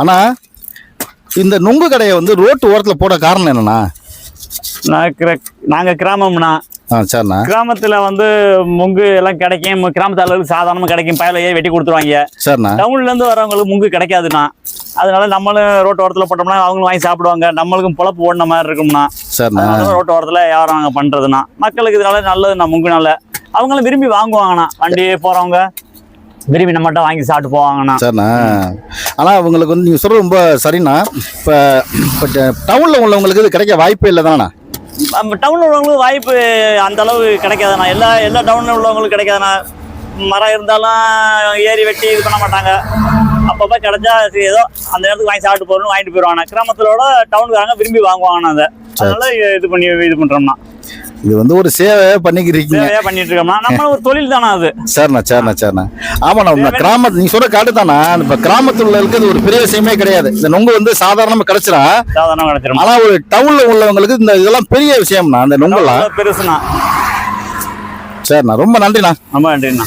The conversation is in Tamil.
ஆனால் இந்த நுங்கு கடையை வந்து ரோட்டு ஓரத்தில் போட காரணம் என்னண்ணா? நாங்கள் கிராமம்னா சரிண்ணா. கிராமத்தில் வந்து முங்கு எல்லாம் கிடைக்கும். கிராமத்து அளவுக்கு சாதாரணமாக கிடைக்கும். பயலையே வெட்டி கொடுத்துருவாங்க. சரிண்ணா. டவுன்லேருந்து வரவங்களுக்கு முங்கு கிடைக்காதுண்ணா. அதனால நம்மளும் ரோட்டு ஓரத்தில் போட்டோம்னா அவங்களும் வாங்கி சாப்பிடுவாங்க. நம்மளுக்கும் பொழப்பு ஓடின மாதிரி இருக்கும்னா. சரிண்ணா. ரோட்டு ஓரத்தில் வியாபாரம் நாங்கள் பண்ணுறதுண்ணா. மக்களுக்கு இதனால நல்லதுண்ணா. முங்குனால அவங்களும் விரும்பி வாங்குவாங்கண்ணா. வண்டி போகிறவங்க விரும்பி நம்மகிட்ட வாங்கி சாப்பிட்டு போவாங்கண்ணா. சரிண்ணா. ஆனால் அவங்களுக்கு வந்து நீங்கள் சொல்கிறது ரொம்ப சரிண்ணா. இப்போ டவுனில் உள்ளவங்களுக்கு இது கிடைக்க வாய்ப்பே இல்லை தானே? டவுனில் உள்ளவங்களுக்கு வாய்ப்பு அந்த அளவு கிடைக்காதுண்ணா. எல்லா டவுனில் உள்ளவங்களுக்கு கிடைக்காதுண்ணா. மரம் இருந்தாலும் ஏறி வெட்டி இது பண்ண மாட்டாங்க. அப்பப்போ கிடைச்சா ஏதோ அந்த நேரத்துக்கு வாங்கி சாப்பிட்டு போகணும்னு வாங்கிட்டு போயிடுவாங்க. கிராமத்திலோட டவுனுக்காரங்க விரும்பி வாங்குவாங்கண்ணா. அதை அதனால இது பண்ணுறோம்னா இது வந்து ஒரு சேவை பண்ணிக்கிறீங்க. சேவையாக பண்ணிட்டு இருக்கோம்னா நம்ம ஒரு தொழில் தானே அது. சரிண்ணா. ஆமாண்ணா. கிராமத்து நீங்க சொல்ற காட்டு தானே. இப்போ கிராமத்தில் உள்ளவங்களுக்கு இது ஒரு பெரிய விஷயமே கிடையாது. இந்த நுங்கு வந்து சாதாரணமாக கிடைச்சிடும். ஆனா ஒரு டவுன்ல உள்ளவங்களுக்கு இந்த இதெல்லாம் பெரிய விஷயம்ண்ணா. அந்த நுங்கெல்லாம் பெருசுண்ணா. சரிண்ணா. ரொம்ப நன்றிண்ணா. ரொம்ப நன்றிண்ணா.